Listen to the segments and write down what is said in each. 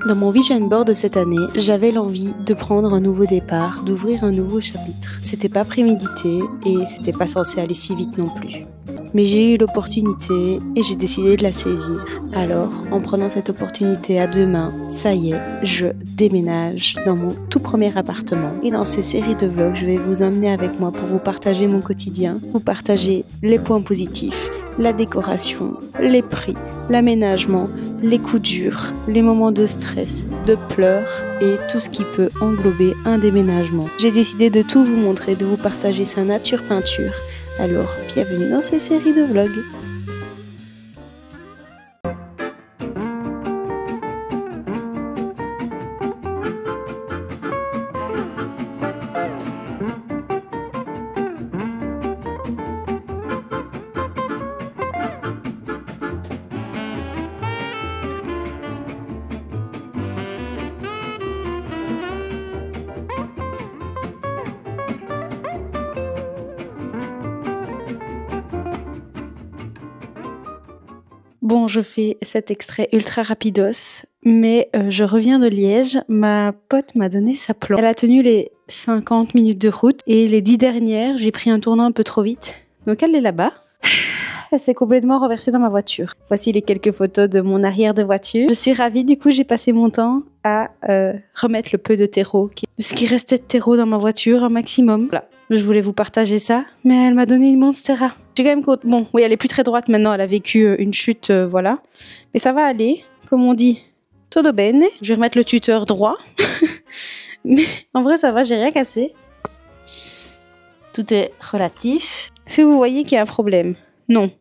Dans mon vision board de cette année, j'avais l'envie de prendre un nouveau départ, d'ouvrir un nouveau chapitre. C'était pas prémédité et c'était pas censé aller si vite non plus. Mais j'ai eu l'opportunité et j'ai décidé de la saisir. Alors, en prenant cette opportunité à deux mains, ça y est, je déménage dans mon tout premier appartement. Et dans ces séries de vlogs, je vais vous emmener avec moi pour vous partager mon quotidien, vous partager les points positifs, la décoration, les prix, l'aménagement, les coups durs, les moments de stress, de pleurs et tout ce qui peut englober un déménagement. J'ai décidé de tout vous montrer, de vous partager sa nature peinture. Alors, bienvenue dans ces séries de vlogs. Bon, je fais cet extrait ultra rapidos, mais je reviens de Liège. Ma pote m'a donné sa plante. Elle a tenu les 50 minutes de route et les 10 dernières, j'ai pris un tournant un peu trop vite. Donc elle est là-bas. Elle s'est complètement renversée dans ma voiture. Voici les quelques photos de mon arrière de voiture. Je suis ravie, du coup j'ai passé mon temps à remettre le peu de terreau, ce qui restait de terreau dans ma voiture, un maximum. Voilà. Je voulais vous partager ça, mais elle m'a donné une Monstera. J'ai quand même... Bon, oui, elle est plus très droite maintenant, elle a vécu une chute, voilà. Mais ça va aller, comme on dit, todo bene. Je vais remettre le tuteur droit. Mais en vrai, ça va, j'ai rien cassé. Tout est relatif. Si vous voyez qu'il y a un problème, non.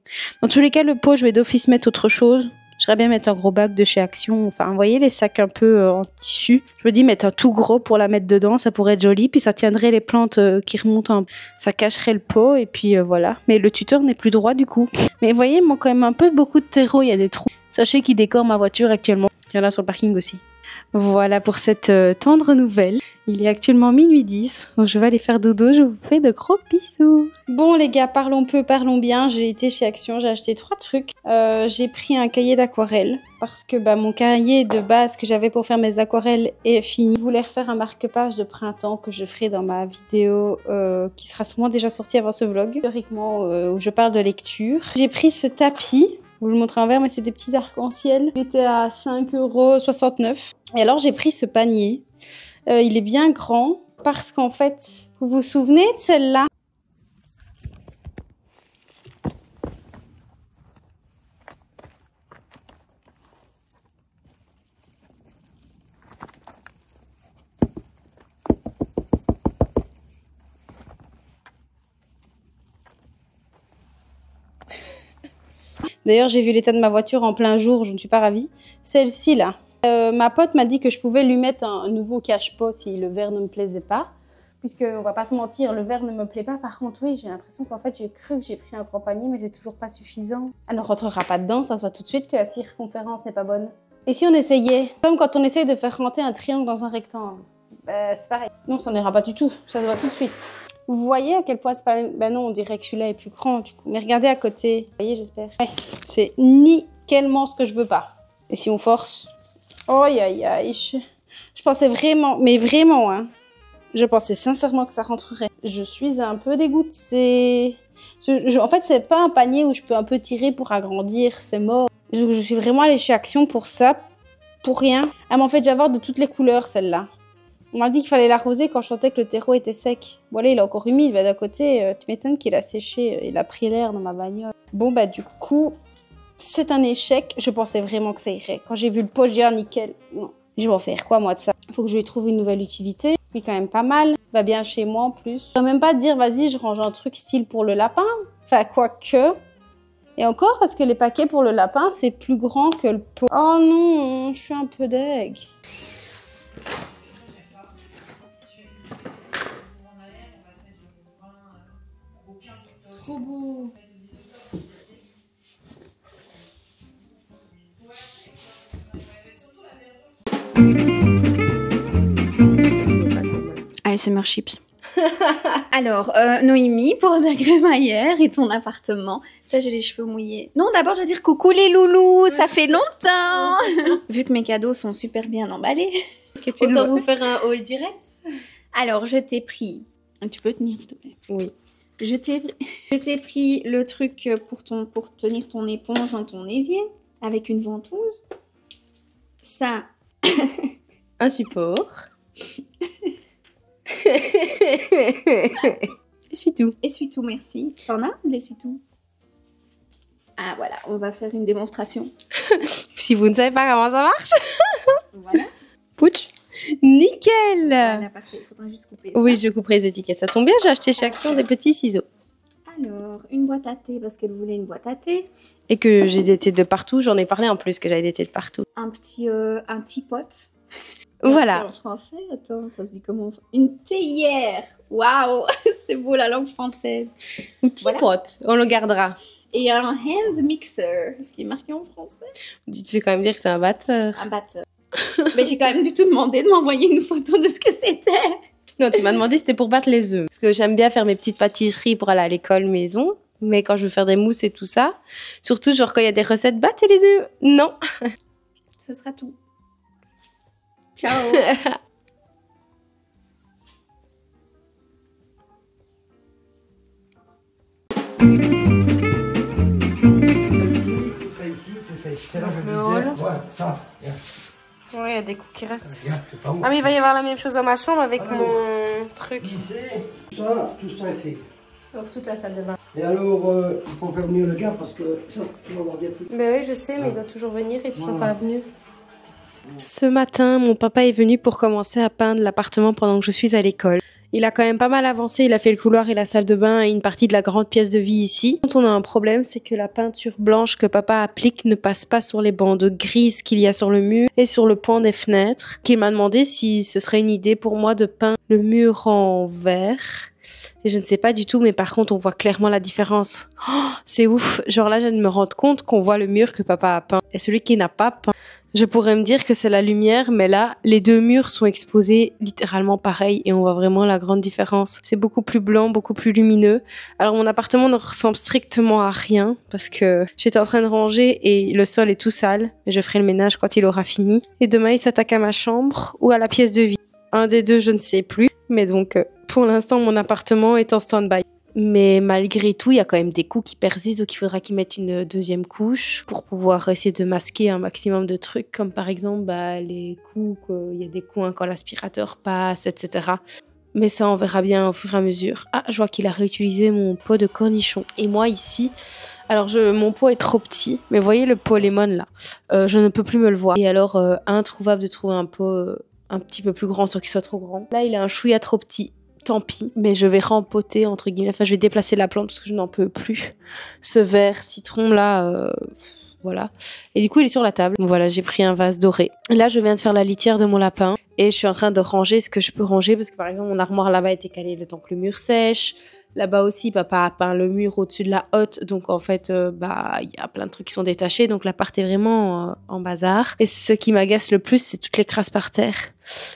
Dans tous les cas, le pot, je vais d'office mettre autre chose. J'aimerais bien mettre un gros bac de chez Action. Enfin, vous voyez les sacs un peu en tissu. Je me dis mettre un tout gros pour la mettre dedans, ça pourrait être joli. Puis ça tiendrait les plantes qui remontent, ça cacherait le pot et puis voilà. Mais le tuteur n'est plus droit du coup. Mais vous voyez, il manque quand même un peu beaucoup de terreau, il y a des trous. Sachez qu'il décore ma voiture actuellement. Il y en a sur le parking aussi. Voilà pour cette tendre nouvelle. Il est actuellement minuit 10, donc je vais aller faire dodo. Je vous fais de gros bisous. Bon les gars, parlons peu, parlons bien. J'ai été chez Action, j'ai acheté 3 trucs. J'ai pris un cahier d'aquarelle parce que mon cahier de base que j'avais pour faire mes aquarelles est fini. Je voulais refaire un marque-page de printemps que je ferai dans ma vidéo qui sera sûrement déjà sortie avant ce vlog. Théoriquement, où je parle de lecture. J'ai pris ce tapis. Je vous le montre en vert, mais c'est des petits arcs-en-ciel. Il était à 5,69 €. Et alors, j'ai pris ce panier. Il est bien grand parce qu'en fait, vous vous souvenez de celle-là? D'ailleurs, j'ai vu l'état de ma voiture en plein jour, je ne suis pas ravie. Celle-ci, là. Ma pote m'a dit que je pouvais lui mettre un nouveau cache-pot si le vert ne me plaisait pas. Puisque, on va pas se mentir, le vert ne me plaît pas. Par contre, oui, j'ai l'impression qu'en fait, j'ai cru que j'ai pris un grand panier, mais c'est toujours pas suffisant. Elle ne rentrera pas dedans, ça se voit tout de suite que la circonférence n'est pas bonne. Et si on essayait? Comme quand on essaye de faire rentrer un triangle dans un rectangle. C'est pareil. Non, ça n'ira pas du tout, ça se voit tout de suite. Vous voyez à quel point c'est pas... non, on dirait que celui-là est plus grand, du coup. Mais regardez à côté. Vous voyez, j'espère. Ouais, c'est nickelement ce que je veux pas. Et si on force... Oh, aïe, aïe. Je pensais vraiment, mais vraiment, hein. Je pensais sincèrement que ça rentrerait. Je suis un peu dégoûtée. En fait, c'est pas un panier où je peux un peu tirer pour agrandir. C'est mort. Je suis vraiment allée chez Action pour ça. Pour rien. Elle m'en fait déjà voir de toutes les couleurs, celle-là. On m'a dit qu'il fallait l'arroser quand je sentais que le terreau était sec. Voilà, il est encore humide. D'un côté, tu m'étonnes qu'il a séché. Il a pris l'air dans ma bagnole. Bon, du coup, c'est un échec. Je pensais vraiment que ça irait. Quand j'ai vu le pot, j'ai dit, ah, nickel. Non. Je vais en faire quoi, moi, de ça? Faut que je lui trouve une nouvelle utilité. Il est quand même pas mal. Va bien chez moi, en plus. Je ne vais même pas dire, vas-y, je range un truc style pour le lapin. Enfin, quoique. Et encore, parce que les paquets pour le lapin, c'est plus grand que le pot. Oh non, je suis un peu deg. Trop beau. ASMR chips. Alors, Noémie, pour Dagrémaillère et ton appartement. Toi, j'ai les cheveux mouillés. Non, d'abord, je vais dire coucou les loulous, ça fait longtemps. Vu que mes cadeaux sont super bien emballés. Autant vous faire un haul direct. Alors, je t'ai pris... Tu peux tenir, s'il te plaît? Oui. Je t'ai pris le truc pour tenir ton éponge dans ton évier, avec une ventouse. Ça... Un support. Essuie-tout. Essuie-tout, merci. T'en as de l'essuie-tout? Ah voilà, on va faire une démonstration. Si vous ne savez pas comment ça marche. Voilà. Pouch. Nickel. Voilà, parfait. Il faudra juste couper ça. Oui, je couperai les étiquettes. Ça tombe bien, j'ai acheté chez Action des petits ciseaux. Alors, une boîte à thé, parce qu'elle voulait une boîte à thé. Et que j'ai des thés de partout. J'en ai parlé en plus que j'avais des thés de partout. Un teapot. Voilà. En français, attends, ça se dit comment? Une théière. Waouh, c'est beau la langue française. Ou teapot, voilà. On le gardera. Et un hand mixer, ce qui est marqué en français. Tu sais quand même dire que c'est un batteur. Un batteur. Mais j'ai quand même du tout demandé de m'envoyer une photo de ce que c'était. Non, tu m'as demandé si c'était pour battre les œufs. Parce que j'aime bien faire mes petites pâtisseries pour aller à l'école maison. Mais quand je veux faire des mousses et tout ça, surtout genre quand il y a des recettes, battez les œufs. Non. Ce sera tout. Ciao. Le hall. Ouais, il y a des coups qui restent. Ah mais il va y avoir la même chose dans ma chambre avec mon truc. Tout ça est fait. Donc toute la salle de bain. Et alors, il faut faire venir le gars parce que ça, tu vas voir bien plus. Ben oui, je sais, mais il doit toujours venir et toujours pas venu. Ce matin, mon papa est venu pour commencer à peindre l'appartement pendant que je suis à l'école. Il a quand même pas mal avancé, il a fait le couloir et la salle de bain et une partie de la grande pièce de vie ici. Quand on a un problème, c'est que la peinture blanche que papa applique ne passe pas sur les bandes grises qu'il y a sur le mur et sur le pan des fenêtres. Qui m'a demandé si ce serait une idée pour moi de peindre le mur en vert. Et je ne sais pas du tout, mais par contre, on voit clairement la différence. Oh, c'est ouf. Genre là, je viens de me rendre compte qu'on voit le mur que papa a peint et celui qui n'a pas peint. Je pourrais me dire que c'est la lumière, mais là, les deux murs sont exposés littéralement pareil et on voit vraiment la grande différence. C'est beaucoup plus blanc, beaucoup plus lumineux. Alors mon appartement ne ressemble strictement à rien parce que j'étais en train de ranger et le sol est tout sale. Je ferai le ménage quand il aura fini. Et demain, il s'attaque à ma chambre ou à la pièce de vie. Un des deux, je ne sais plus. Mais donc, pour l'instant, mon appartement est en stand-by. Mais malgré tout, il y a quand même des coups qui persistent, donc il faudra qu'ils mettent une deuxième couche pour pouvoir essayer de masquer un maximum de trucs, comme par exemple les coups, qu'il y a des coins quand l'aspirateur passe, etc. Mais ça, on verra bien au fur et à mesure. Ah, je vois qu'il a réutilisé mon pot de cornichons. Et moi, ici, alors mon pot est trop petit, mais vous voyez le pot lemon là, je ne peux plus me le voir. Et alors, introuvable de trouver un pot un petit peu plus grand sans qu'il soit trop grand. Là, il est un chouïa trop petit. Tant pis, mais je vais rempoter, entre guillemets, enfin je vais déplacer la plante parce que je n'en peux plus. Ce vert citron là, voilà. Et du coup il est sur la table. Voilà, j'ai pris un vase doré. Là je viens de faire la litière de mon lapin et je suis en train de ranger ce que je peux ranger parce que par exemple mon armoire là-bas a été calée le temps que le mur sèche. Là-bas aussi papa a peint le mur au-dessus de la hotte, donc en fait il y a plein de trucs qui sont détachés, donc l'appart est vraiment en bazar. Et ce qui m'agace le plus, c'est toutes les crasses par terre.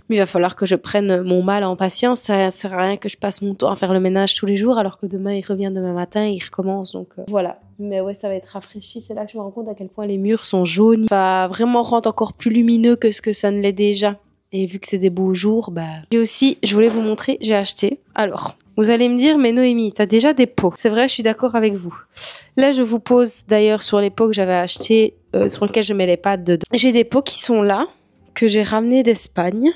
Mais il va falloir que je prenne mon mal en patience. Ça sert à rien que je passe mon temps à faire le ménage tous les jours alors que demain il revient demain matin et il recommence, donc voilà. Mais ouais, ça va être rafraîchi. C'est là que je me rends compte à quel point les murs sont jaunis. Ça va vraiment rendre encore plus lumineux que ce que ça ne l'est déjà. Et vu que c'est des beaux jours, Et aussi, je voulais vous montrer, j'ai acheté. Alors, vous allez me dire, mais Noémie, t'as déjà des pots. C'est vrai, je suis d'accord avec vous. Là, je vous pose d'ailleurs sur les pots que j'avais achetés, sur lesquels je mets les pâtes dedans. J'ai des pots qui sont là, que j'ai ramenés d'Espagne.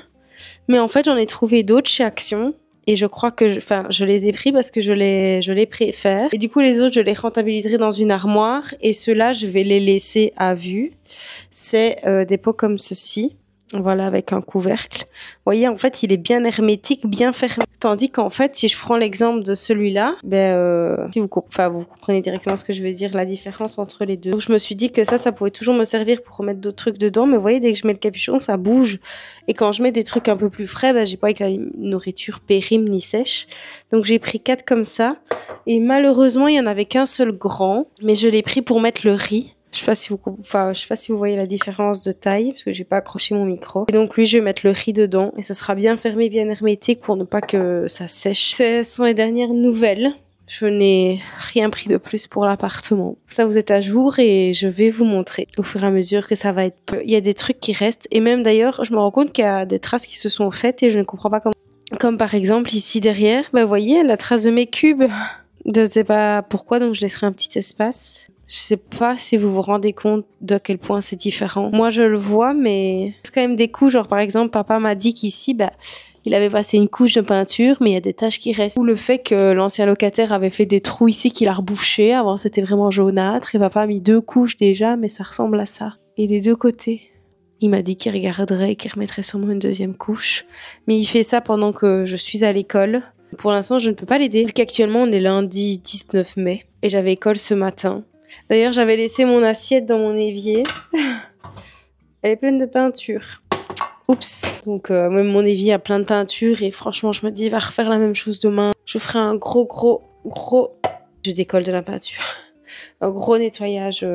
Mais en fait, j'en ai trouvé d'autres chez Action. Et je crois que je les ai pris parce que je les préfère. Et du coup, les autres, je les rentabiliserai dans une armoire. Et ceux-là, je vais les laisser à vue. C'est des pots comme ceci. Voilà, avec un couvercle. Vous voyez, en fait, il est bien hermétique, bien fermé. Tandis qu'en fait, si je prends l'exemple de celui-là, si vous comprenez directement ce que je veux dire, la différence entre les deux. Donc, je me suis dit que ça pouvait toujours me servir pour remettre d'autres trucs dedans. Mais vous voyez, dès que je mets le capuchon, ça bouge. Et quand je mets des trucs un peu plus frais, j'ai pas avec la nourriture périme ni sèche. Donc, j'ai pris 4 comme ça. Et malheureusement, il y en avait qu'un seul grand. Mais je l'ai pris pour mettre le riz. Je sais pas si vous voyez la différence de taille parce que j'ai pas accroché mon micro. Et donc lui, je vais mettre le riz dedans et ça sera bien fermé, bien hermétique pour ne pas que ça sèche. Ce sont les dernières nouvelles. Je n'ai rien pris de plus pour l'appartement. Ça, vous êtes à jour et je vais vous montrer au fur et à mesure que ça va être peu. Il y a des trucs qui restent et même d'ailleurs, je me rends compte qu'il y a des traces qui se sont faites et je ne comprends pas comment. Comme par exemple ici derrière, vous voyez la trace de mes cubes. Je ne sais pas pourquoi, donc je laisserai un petit espace. Je sais pas si vous vous rendez compte de quel point c'est différent. Moi, je le vois, mais c'est quand même des couches. Genre, par exemple, papa m'a dit qu'ici, il avait passé une couche de peinture, mais il y a des taches qui restent. Ou le fait que l'ancien locataire avait fait des trous ici qu'il a rebouché. Avant, c'était vraiment jaunâtre. Et papa a mis 2 couches déjà, mais ça ressemble à ça. Et des 2 côtés. Il m'a dit qu'il regarderait et qu'il remettrait sûrement une 2e couche. Mais il fait ça pendant que je suis à l'école. Pour l'instant, je ne peux pas l'aider. Vu qu'actuellement, on est lundi 19 mai. Et j'avais école ce matin. D'ailleurs, j'avais laissé mon assiette dans mon évier. Elle est pleine de peinture. Oups. Donc, même mon évier a plein de peinture. Et franchement, je me dis, il va refaire la même chose demain. Je ferai un gros... Je décolle de la peinture. Un gros nettoyage.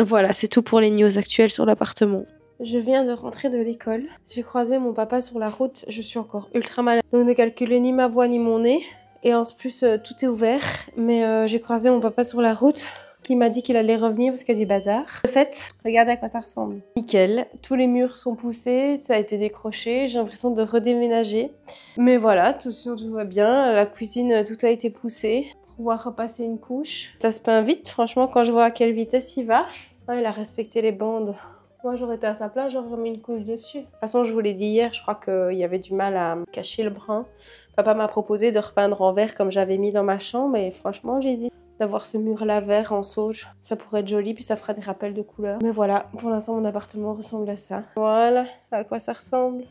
Voilà, c'est tout pour les news actuelles sur l'appartement. Je viens de rentrer de l'école. J'ai croisé mon papa sur la route. Je suis encore ultra malade. Donc, ne calculez ni ma voix ni mon nez. Et en plus, tout est ouvert. Mais j'ai croisé mon papa sur la route qui m'a dit qu'il allait revenir parce qu'il y a du bazar. De fait, regardez à quoi ça ressemble. Nickel. Tous les murs sont poussés. Ça a été décroché. J'ai l'impression de redéménager. Mais voilà, tout va bien. La cuisine, tout a été poussé. Pour pouvoir repasser une couche. Ça se peint vite, franchement, quand je vois à quelle vitesse il va. Ah, il a respecté les bandes. Moi, j'aurais été à sa place, j'aurais remis une couche dessus. De toute façon, je vous l'ai dit hier, je crois qu'il y avait du mal à cacher le brun. Papa m'a proposé de repeindre en vert comme j'avais mis dans ma chambre et franchement, j'hésite d'avoir ce mur-là vert en sauge. Ça pourrait être joli, puis ça fera des rappels de couleurs. Mais voilà, pour l'instant, mon appartement ressemble à ça. Voilà, à quoi ça ressemble.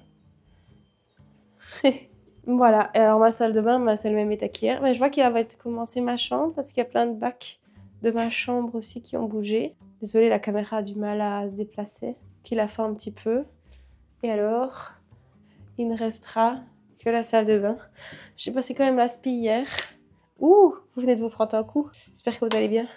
Voilà, et alors ma salle de bain, c'est le même état qu'hier. Mais je vois qu'il va commencer ma chambre parce qu'il y a plein de bacs de ma chambre aussi qui ont bougé. Désolée, la caméra a du mal à se déplacer. Qu'il a fait un petit peu. Et alors, il ne restera que la salle de bain. J'ai passé quand même l'aspi hier. Ouh, vous venez de vous prendre un coup. J'espère que vous allez bien.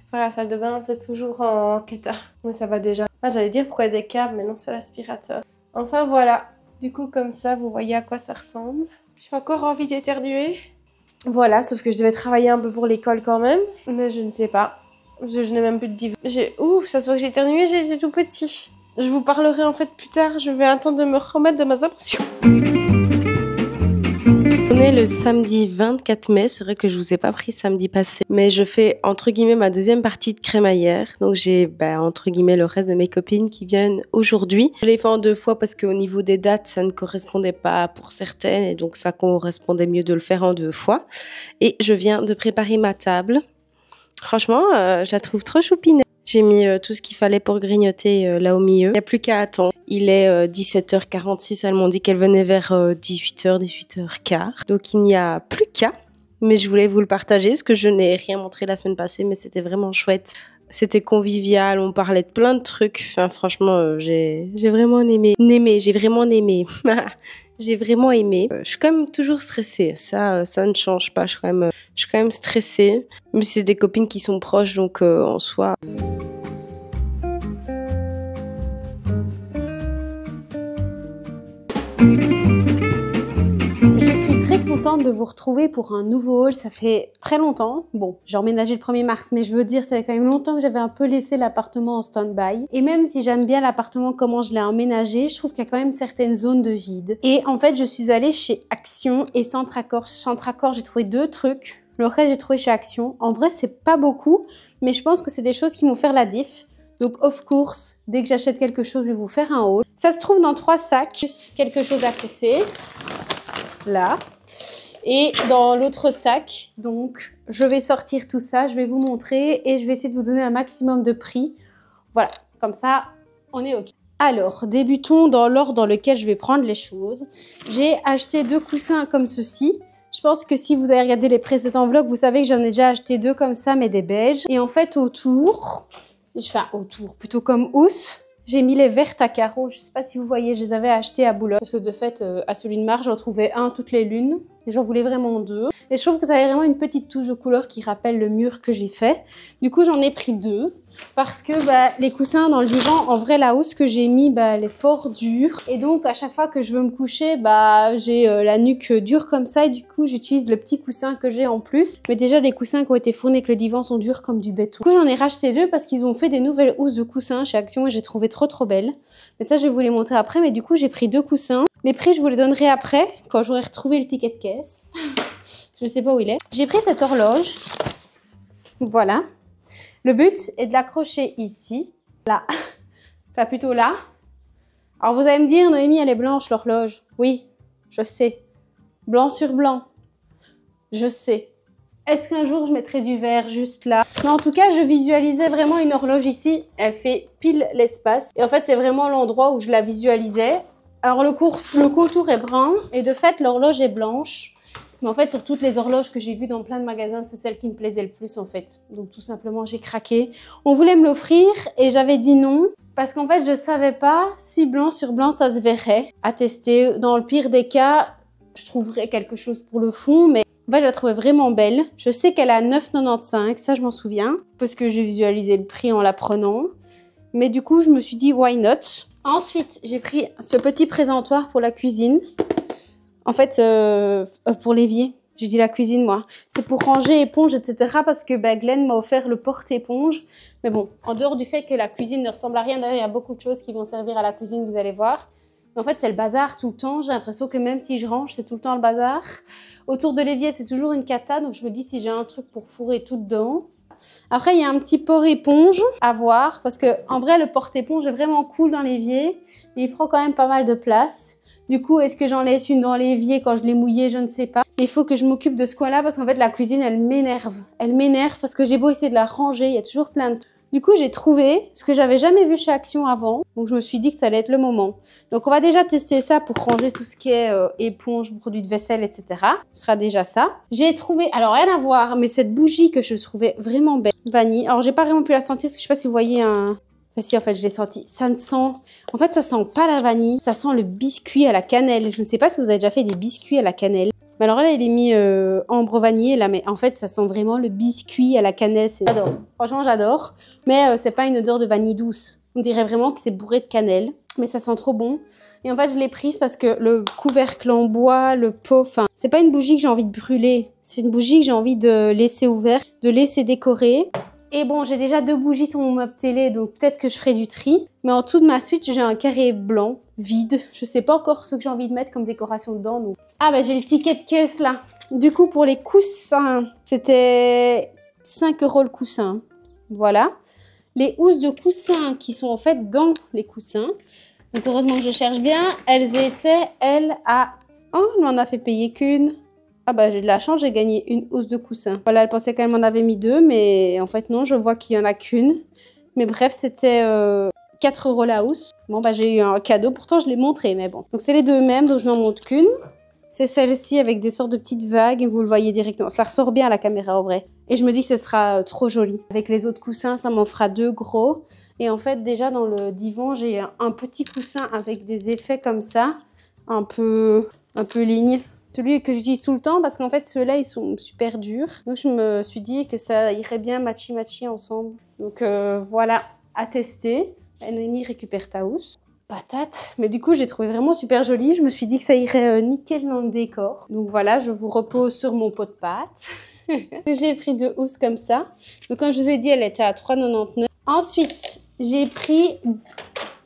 Enfin, la salle de bain, c'est toujours en quêta. Mais ça va déjà. Ah, j'allais dire pourquoi il y a des câbles, mais non, c'est l'aspirateur. Enfin, voilà. Du coup, comme ça, vous voyez à quoi ça ressemble. J'ai encore envie d'éternuer. Voilà, sauf que je devais travailler un peu pour l'école quand même. Mais je ne sais pas. Je n'ai même plus de div. Ouf, ça se voit que j'ai éternué, j'ai tout petit. Je vous parlerai en fait plus tard. Je vais attendre de me remettre de mes émotions. On est le samedi 24 mai. C'est vrai que je vous ai pas pris samedi passé. Mais je fais entre guillemets ma 2e partie de crémaillère. Donc j'ai entre guillemets le reste de mes copines qui viennent aujourd'hui. Je l'ai fait en 2 fois parce qu'au niveau des dates, ça ne correspondait pas pour certaines. Et donc ça correspondait mieux de le faire en 2 fois. Et je viens de préparer ma table. Franchement, je la trouve trop choupine. J'ai mis tout ce qu'il fallait pour grignoter là au milieu. Il n'y a plus qu'à attendre. Il est 17h46. Elles m'ont dit qu'elles venaient vers 18h, 18h15. Donc il n'y a plus qu'à. Mais je voulais vous le partager parce que je n'ai rien montré la semaine passée. Mais c'était vraiment chouette. C'était convivial. On parlait de plein de trucs. Enfin, franchement, j'ai vraiment aimé. J'ai vraiment aimé. J'ai vraiment aimé. Je suis quand même toujours stressée. Ça ne change pas. Je suis quand même stressée. Mais c'est des copines qui sont proches, donc en soi. Je suis très contente de vous retrouver pour un nouveau haul. Ça fait très longtemps. Bon, j'ai emménagé le 1er mars, mais je veux dire, ça fait quand même longtemps que j'avais un peu laissé l'appartement en stand-by. Et même si j'aime bien l'appartement, comment je l'ai emménagé, je trouve qu'il y a quand même certaines zones de vide. Et en fait, je suis allée chez Action et Centre Accord. Centre Accord, j'ai trouvé 2 trucs. Le reste, j'ai trouvé chez Action. En vrai, c'est pas beaucoup, mais je pense que c'est des choses qui vont faire la diff. Donc, of course, dès que j'achète quelque chose, je vais vous faire un haul. Ça se trouve dans 3 sacs. Quelque chose à côté. Là. Et dans l'autre sac, donc, je vais sortir tout ça. Je vais vous montrer et je vais essayer de vous donner un maximum de prix. Voilà. Comme ça, on est OK. Alors, débutons dans l'ordre dans lequel je vais prendre les choses. J'ai acheté 2 coussins comme ceci. Je pense que si vous avez regardé les précédents vlogs, vous savez que j'en ai déjà acheté 2 comme ça, mais des beiges. Et en fait, plutôt comme housse, j'ai mis les vertes à carreaux. Je ne sais pas si vous voyez, je les avais achetées à Boulogne. Parce que de fait, à celui de Mars, j'en trouvais un toutes les lunes. Et j'en voulais vraiment 2. Et je trouve que ça avait vraiment une petite touche de couleur qui rappelle le mur que j'ai fait. Du coup, j'en ai pris 2. parce que les coussins dans le divan, en vrai, la housse que j'ai mis, elle est fort dure. Et donc, à chaque fois que je veux me coucher, j'ai la nuque dure comme ça. Et du coup, j'utilise le petit coussin que j'ai en plus. Mais déjà, les coussins qui ont été fournis avec le divan sont durs comme du béton. Du coup, j'en ai racheté 2 parce qu'ils ont fait des nouvelles housses de coussins chez Action et j'ai trouvé trop belles. Mais ça, je vais vous les montrer après. Mais du coup, j'ai pris 2 coussins. Les prix, je vous les donnerai après, quand j'aurai retrouvé le ticket de caisse. Je sais pas où il est. J'ai pris cette horloge. Voilà. Le but est de l'accrocher ici. Là. Enfin, plutôt là. Alors, vous allez me dire, Noémie, elle est blanche, l'horloge. Oui, je sais. Blanc sur blanc. Je sais. Est-ce qu'un jour, je mettrai du vert juste là? Mais en tout cas, je visualisais vraiment une horloge ici. Elle fait pile l'espace. Et en fait, c'est vraiment l'endroit où je la visualisais. Alors, le contour est brun. Et de fait, l'horloge est blanche. Mais en fait, sur toutes les horloges que j'ai vues dans plein de magasins, c'est celle qui me plaisait le plus, en fait. Donc, tout simplement, j'ai craqué. On voulait me l'offrir et j'avais dit non. Parce qu'en fait, je ne savais pas si blanc sur blanc, ça se verrait. À tester. Dans le pire des cas, je trouverais quelque chose pour le fond. Mais en fait, je la trouvais vraiment belle. Je sais qu'elle a 9,95. Ça, je m'en souviens. Parce que j'ai visualisé le prix en la prenant. Mais du coup, je me suis dit, why not? Ensuite, j'ai pris ce petit présentoir pour la cuisine. En fait, pour l'évier, j'ai dit la cuisine, moi. C'est pour ranger éponges, etc. Parce que Glenn m'a offert le porte-éponge. Mais bon, en dehors du fait que la cuisine ne ressemble à rien, d'ailleurs, il y a beaucoup de choses qui vont servir à la cuisine, vous allez voir. Mais en fait, c'est le bazar tout le temps. J'ai l'impression que même si je range, c'est tout le temps le bazar. Autour de l'évier, c'est toujours une cata. Donc, je me dis si j'ai un truc pour fourrer tout dedans. Après, il y a un petit porte-éponge à voir. Parce que en vrai, le porte-éponge est vraiment cool dans l'évier. Mais il prend quand même pas mal de place. Du coup, est-ce que j'en laisse une dans l'évier quand je l'ai mouillé? Je ne sais pas. Il faut que je m'occupe de ce coin-là parce qu'en fait, la cuisine, elle m'énerve. Elle m'énerve parce que j'ai beau essayer de la ranger, il y a toujours plein de trucs. Du coup, j'ai trouvé ce que j'avais jamais vu chez Action avant. Donc, je me suis dit que ça allait être le moment. Donc, on va déjà tester ça pour ranger tout ce qui est éponge, produits de vaisselle, etc. Ce sera déjà ça. J'ai trouvé, alors rien à voir, mais cette bougie que je trouvais vraiment belle. Vanille. Alors, j'ai pas vraiment pu la sentir parce que je sais pas si vous voyez un... Enfin, si, en fait, je l'ai senti. Ça ne sent... En fait, ça sent pas la vanille. Ça sent le biscuit à la cannelle. Je ne sais pas si vous avez déjà fait des biscuits à la cannelle. Mais alors là, il est mis ambre vanillé, là. Mais en fait, ça sent vraiment le biscuit à la cannelle. J'adore. Franchement, j'adore. Mais c'est pas une odeur de vanille douce. On dirait vraiment que c'est bourré de cannelle. Mais ça sent trop bon. Et en fait, je l'ai prise parce que le couvercle en bois, le pot... Enfin, c'est pas une bougie que j'ai envie de brûler. C'est une bougie que j'ai envie de laisser ouverte, de laisser décorer. Et bon, j'ai déjà 2 bougies sur mon meuble télé, donc peut-être que je ferai du tri. Mais en tout de ma suite, j'ai un carré blanc, vide. Je sais pas encore ce que j'ai envie de mettre comme décoration dedans. Donc... Ah j'ai le ticket de caisse là. Du coup, pour les coussins, c'était 5 € le coussin. Voilà. Les housses de coussins qui sont en fait dans les coussins. Donc heureusement que je cherche bien. Elles étaient, à... Oh, on m'en a fait payer qu'une. Ah j'ai de la chance, j'ai gagné une housse de coussin. Voilà, elle pensait qu'elle m'en avait mis 2, mais en fait non, je vois qu'il y en a qu'une. Mais bref, c'était 4 € la housse. Bon j'ai eu un cadeau, pourtant je l'ai montré, mais bon. Donc c'est les 2 mêmes, donc je n'en montre qu'une. C'est celle-ci avec des sortes de petites vagues, vous le voyez directement. Ça ressort bien à la caméra, en vrai. Et je me dis que ce sera trop joli. Avec les autres coussins, ça m'en fera 2 gros. Et en fait, déjà dans le divan, j'ai un petit coussin avec des effets comme ça. Un peu ligne. Celui que j'utilise tout le temps parce qu'en fait ceux-là ils sont super durs. Donc je me suis dit que ça irait bien matchy ensemble. Donc voilà, à tester. Noémie récupère ta housse. Patate. Mais du coup j'ai trouvé vraiment super joli. Je me suis dit que ça irait nickel dans le décor. Donc voilà, je vous repose sur mon pot de pâte. J'ai pris 2 housses comme ça. Donc comme je vous ai dit, elle était à 3,99 €. Ensuite, j'ai pris...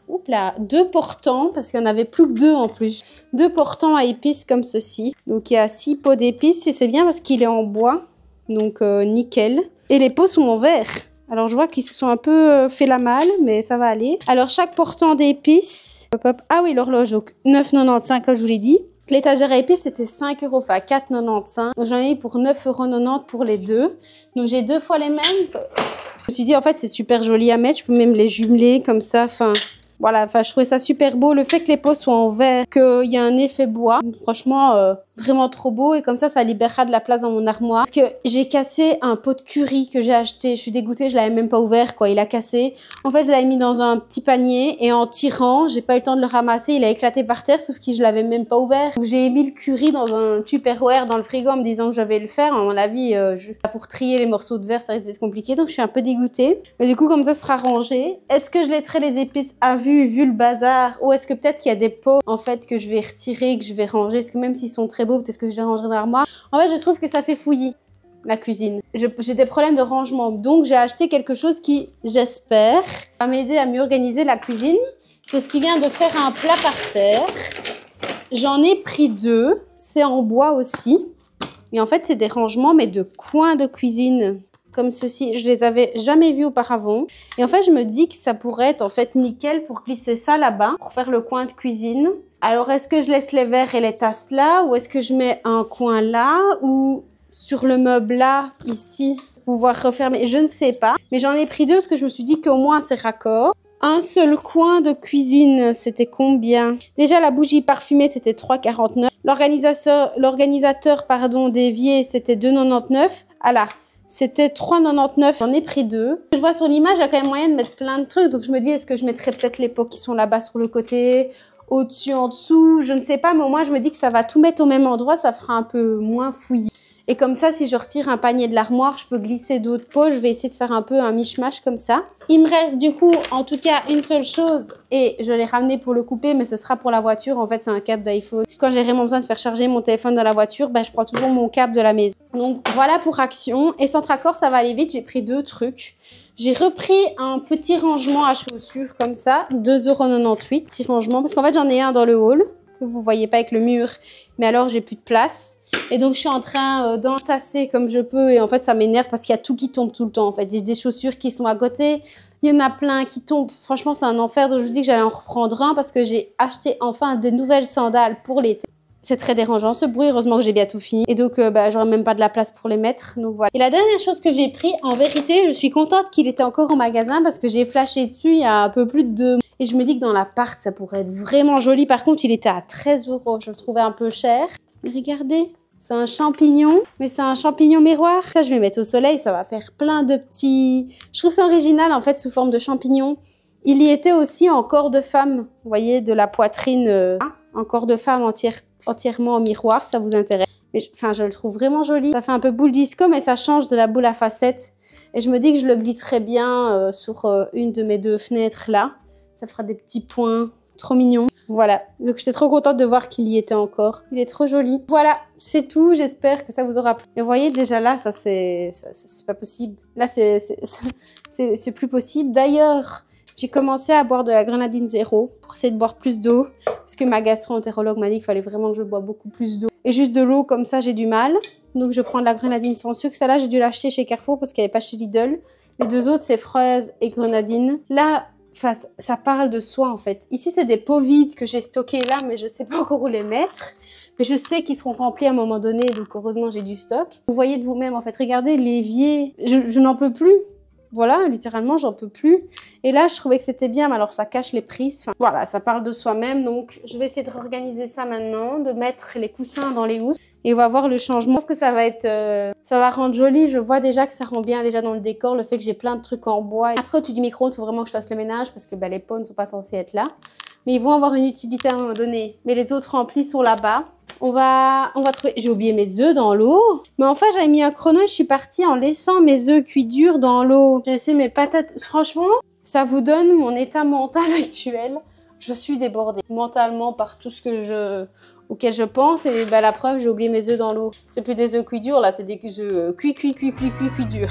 Oups là, 2 portants, parce qu'il n'y en avait plus que 2 en plus. 2 portants à épices comme ceci. Donc il y a 6 pots d'épices et c'est bien parce qu'il est en bois. Donc nickel. Et les pots sont en verre. Alors je vois qu'ils se sont un peu fait la malle, mais ça va aller. Alors chaque portant d'épices... Ah oui, l'horloge, donc 9,95 € comme je vous l'ai dit. L'étagère à épices c'était 5 €, enfin 4,95 €. Donc j'en ai eu pour 9,90 € pour les 2. Donc j'ai 2 fois les mêmes. Je me suis dit en fait c'est super joli à mettre. Je peux même les jumeler comme ça, enfin... Voilà, enfin, je trouvais ça super beau. Le fait que les pots soient en verre, qu'il y a un effet bois, franchement, vraiment trop beau. Et comme ça libérera de la place dans mon armoire. Parce que j'ai cassé un pot de curry que j'ai acheté. Je suis dégoûtée, je l'avais même pas ouvert, quoi. Il a cassé. En fait, je l'avais mis dans un petit panier et en tirant, j'ai pas eu le temps de le ramasser. Il a éclaté par terre, sauf que je l'avais même pas ouvert. Donc, j'ai mis le curry dans un Tupperware dans le frigo en me disant que j'avais le faire. À mon avis, pour trier les morceaux de verre, ça risque d'être compliqué. Donc, je suis un peu dégoûtée. Mais du coup, comme ça sera rangé. Est-ce que je laisserai les épices à vue, vu le bazar? Ou est-ce que peut-être qu'il y a des pots, en fait, que je vais retirer, que je vais ranger? Parce que même s'ils sont très beaux, peut-être que je les rangerai dans l'armoire. En fait, je trouve que ça fait fouillis, la cuisine. J'ai des problèmes de rangement. Donc, j'ai acheté quelque chose qui, j'espère, va m'aider à mieux organiser la cuisine. C'est ce qui vient de faire un plat par terre. J'en ai pris 2. C'est en bois aussi. Et en fait, c'est des rangements, mais de coins de cuisine. Comme ceci, je les avais jamais vus auparavant. Et en fait, je me dis que ça pourrait être en fait nickel pour glisser ça là-bas, pour faire le coin de cuisine. Alors, est-ce que je laisse les verres et les tasses là, ou est-ce que je mets un coin là, ou sur le meuble là, ici, pour pouvoir refermer? Je ne sais pas. Mais j'en ai pris 2 parce que je me suis dit qu'au moins c'est raccord. Un seul coin de cuisine, c'était combien? Déjà, la bougie parfumée, c'était 3,49. L'organisateur, d'évier, c'était 2,99. Ah là, c'était 3,99. J'en ai pris 2. Je vois sur l'image, il y a quand même moyen de mettre plein de trucs. Donc, je me dis, est-ce que je mettrais peut-être les pots qui sont là-bas sur le côté, au-dessus, en dessous? Je ne sais pas, mais au moins, je me dis que ça va tout mettre au même endroit. Ça fera un peu moins fouillis. Et comme ça, si je retire un panier de l'armoire, je peux glisser d'autres pots. Je vais essayer de faire un peu un mishmash comme ça. Il me reste du coup, en tout cas, une seule chose. Et je l'ai ramené pour le couper, mais ce sera pour la voiture. En fait, c'est un câble d'iPhone. Quand j'ai vraiment besoin de faire charger mon téléphone dans la voiture, ben, je prends toujours mon câble de la maison. Donc voilà pour Action. Et Centracor, ça va aller vite. J'ai pris 2 trucs. J'ai repris un petit rangement à chaussures comme ça. 2,98 €. Petit rangement. Parce qu'en fait, j'en ai un dans le hall. Que vous voyez pas avec le mur. Mais alors, j'ai plus de place. Et donc, je suis en train d'entasser comme je peux. Et en fait, ça m'énerve parce qu'il y a tout qui tombe tout le temps. En fait, j'ai des chaussures qui sont à côté. Il y en a plein qui tombent. Franchement, c'est un enfer. Donc, je vous dis que j'allais en reprendre un parce que j'ai acheté enfin des nouvelles sandales pour l'été. C'est très dérangeant ce bruit. Heureusement que j'ai bientôt fini. Et donc, j'aurais même pas de la place pour les mettre. Donc, voilà. Et la dernière chose que j'ai pris, en vérité, je suis contente qu'il était encore au magasin parce que j'ai flashé dessus il y a un peu plus de 2 mois. Et je me dis que dans l'appart, ça pourrait être vraiment joli. Par contre, il était à 13 €. Je le trouvais un peu cher. Mais regardez. C'est un champignon, mais c'est un champignon miroir. Ça, je vais mettre au soleil, ça va faire plein de petits... Je trouve ça original, en fait, sous forme de champignon. Il y était aussi en corps de femme, vous voyez, de la poitrine, en corps de femme entièrement en miroir, ça vous intéresse. Mais enfin, je le trouve vraiment joli. Ça fait un peu boule disco, mais ça change de la boule à facettes. Et je me dis que je le glisserais bien sur une de mes 2 fenêtres là. Ça fera des petits points, trop mignons. Voilà, donc j'étais trop contente de voir qu'il y était encore. Il est trop joli. Voilà, c'est tout. J'espère que ça vous aura plu. Et vous voyez, déjà là, ça c'est pas possible. Là, c'est plus possible. D'ailleurs, j'ai commencé à boire de la grenadine zéro pour essayer de boire plus d'eau. Parce que ma gastro-entérologue m'a dit qu'il fallait vraiment que je boive beaucoup plus d'eau. Et juste de l'eau, comme ça, j'ai du mal. Donc, je prends de la grenadine sans sucre. Celle-là, j'ai dû l'acheter chez Carrefour parce qu'elle n'est pas chez Lidl. Les 2 autres, c'est fraise et grenadine. Là... Enfin, ça parle de soi en fait. Ici, c'est des pots vides que j'ai stockés là, mais je sais pas encore où les mettre. Mais je sais qu'ils seront remplis à un moment donné, donc heureusement, j'ai du stock. Vous voyez de vous-même en fait. Regardez l'évier. Je n'en peux plus. Voilà, littéralement, j'en peux plus. Et là, je trouvais que c'était bien, mais alors ça cache les prises. Enfin, voilà, ça parle de soi-même. Donc, je vais essayer de réorganiser ça maintenant, de mettre les coussins dans les housses. Et on va voir le changement. Je pense que ça va être... ça va rendre joli. Je vois déjà que ça rend bien déjà dans le décor. Le fait que j'ai plein de trucs en bois. Après, au-dessus du micro-ondes, il faut vraiment que je fasse le ménage parce que les pots ne sont pas censés être là. Mais ils vont avoir une utilité à un moment donné. Mais les autres remplis sont là-bas. On va trouver... J'ai oublié mes œufs dans l'eau. Mais enfin, j'avais mis un chrono et je suis partie en laissant mes œufs cuits durs dans l'eau. J'ai laissé mes patates... Franchement, ça vous donne mon état mental actuel. Je suis débordée mentalement par tout ce auquel je pense. Et la preuve, j'ai oublié mes œufs dans l'eau. C'est plus des œufs cuits durs, là, c'est des œufs cuits durs.